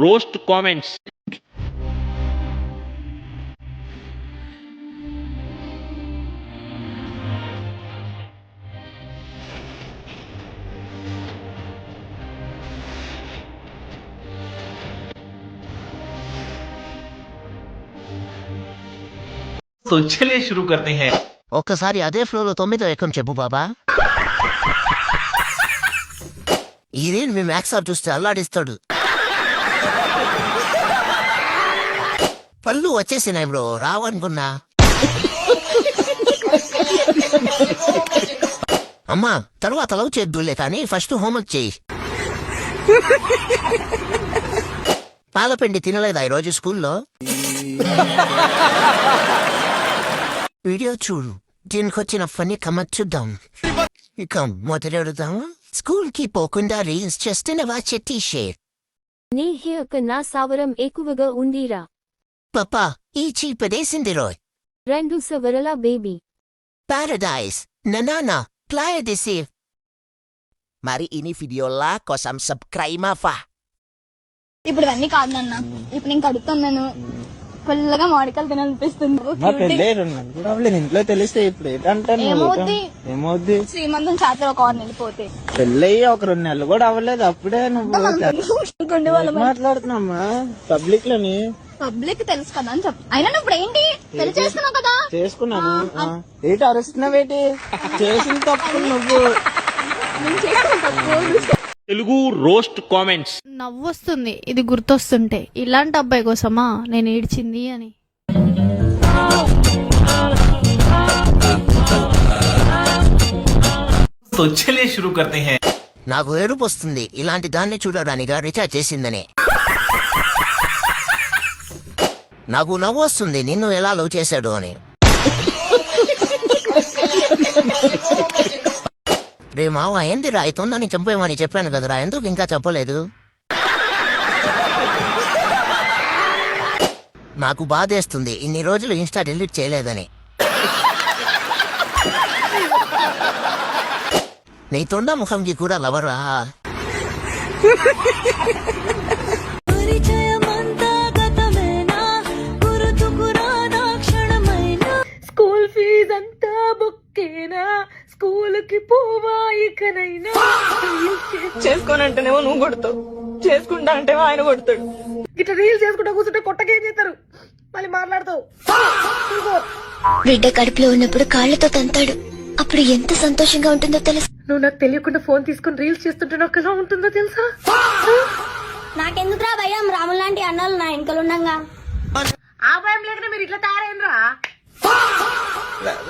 roast comments. तो चलिए शुरू करते हैं. ఒక్కసారి అదే ఫ్లోలో 9వ ఏకం చెప్పు బాబా. ఇదేం మీ మ్యాక్స్ ఆర్ చూస్తే అల్లాడిస్తాడు. పళ్ళు వచ్చేసినాయి బ్రో, రావనుకున్నా. అమ్మా తర్వాత లవ్ చేద్దులే కానీ ఫస్ట్ హోంవర్క్ చేయి. పాలపిండి తినలేదా ఈరోజు స్కూల్లో? వీడియో చూడు, దీనికొచ్చిన ఫన్నీ కమెంట్ చూద్దాం. ఇక మొదలు అడుగుదాము. స్కూల్ కి పోకుండా రీల్స్ చేస్తున్నవా చెట్టి షేర్? నీ హెయిర్ కన్నా సవరం ఎక్కువగా ఉందిరా. పాపా ఈ చీపదేసింది రోయ్. 2 సవరల బేబీ. పారడైజ్ నానా playa de si. Mari ini video la kosam subscribe fa. ఇప్పుడు ఇవన్నీ కాదు నాన్న, ఇప్పుడు నేను కడుగుతున్నాను. ఫుల్గా మామిడికాయలు తినాలనిపిస్తుంది. ఇంట్లో తెలిస్తే ఇప్పుడు ఏమవుద్ది శ్రీమంతం చేత ఒక 6 నెలలు పోతే పెళ్ళయ్యి ఒక 2 నెలలు కూడా అవ్వలేదు, అప్పుడే నువ్వు మాట్లాడుతున్నామ్మా పబ్లిక్ లోని. పబ్లిక్ తెలుసు కదా అని చెప్పు. అయినా నువ్వు ఇప్పుడు ఏంటి పెళ్లి చేసుకున్నావు కదా? చేసుకున్నాను. ఏంటి అరుస్తున్నావేటి? చేసిన తప్పు నువ్వు. Telugu roast comments. నవ్వొస్తుంది ఇది గుర్తొస్తుంటే. ఇలాంటి అబ్బాయి కోసమా నేను ఏడ్చింది అని. तो चलिए शुरू करते हैं. నాకు ఏడుపు వస్తుంది ఇలాంటి దాన్ని చూడడానిగా రీఛార్జ్ చేసిందని. నాకు నవ్వు వస్తుంది నిన్ను ఎలా లవ్ చేశాడు అని. రే మావ ఏందిరా అవుతుందని చంపేమని చెప్పాను కదరా, ఎందుకు ఇంకా చెప్పలేదు? నాకు బాధేస్తుంది ఇన్ని రోజులు ఇన్స్టా డిలీట్ చేయలేదని. నీ తొండ ముఖంకి కూడా లవరా? స్కూల్ ఫీజ్ అంతా బుక్కేనా, స్కూల్ కి పోవా ఇకనైనా. చేసుకోనంటేనేమో నువ్వు కొడతావు, చేసుకుంటా అంటేమో ఆయన కొడతాడు. ఇట్లా రీల్స్ చేసుకుంటా కూర్చుంటే కొట్టకేం చేస్తారు, మళ్ళీ మాట్లాడతావు. బిడ్డ కడుపులో ఉన్నప్పుడు కాళ్లతో తంతాడు, అప్పుడు ఎంత సంతోషంగా ఉంటుందో తెలుసు. నువ్వు నాకు తెలియకుండా ఫోన్ తీసుకుని రీల్స్ చేస్తుంటే నాకు ఎలా ఉంటుందో తెలుసా? నాకెందుకురా భయం, రాములు లాంటి అన్నాలు నా వెనకలు ఉండగా. ఆ భయం లేకుండా మీరు ఇట్లా తయారైనరా?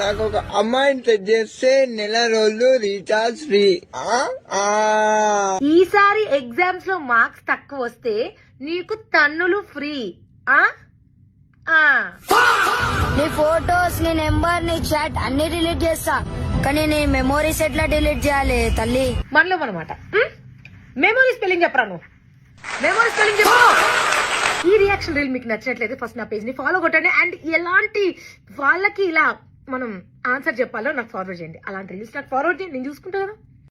నాకు ఒక అమ్మాయిని సెట్ చేస్తే నెల రోజులు రీఛార్జ్ ఫ్రీ. ఈసారి ఎగ్జామ్స్ లో మార్క్స్ తక్కువ వస్తే నీకు తన్నులు ఫ్రీ. నీ ఫోటోస్, నీ నెంబర్, నీ చాట్ అన్ని డిలీట్ చేస్తా, కానీ నీ మెమోరీస్ ఎట్లా డిలీట్ చేయాలి తల్లి? మనలో అనమాట. మెమోరీ స్పెల్లింగ్ చెప్పరా నువ్వు? మెమోరీ స్పెల్లింగ్ చెప్పు. ఈ రియాక్షన్ రీల్ మీకు నచ్చినట్లయితే ఫస్ట్ నా పేజ్ ని ఫాలో కొట్టండి. అండ్ ఎలాంటి వాళ్ళకి ఇలా మనం ఆన్సర్ చెప్పాలో నాకు ఫార్వర్డ్ చేయండి. అలాంటి రీల్స్ నాకు ఫార్వర్డ్ చేయండి, నేను చూసుకుంటా కదా.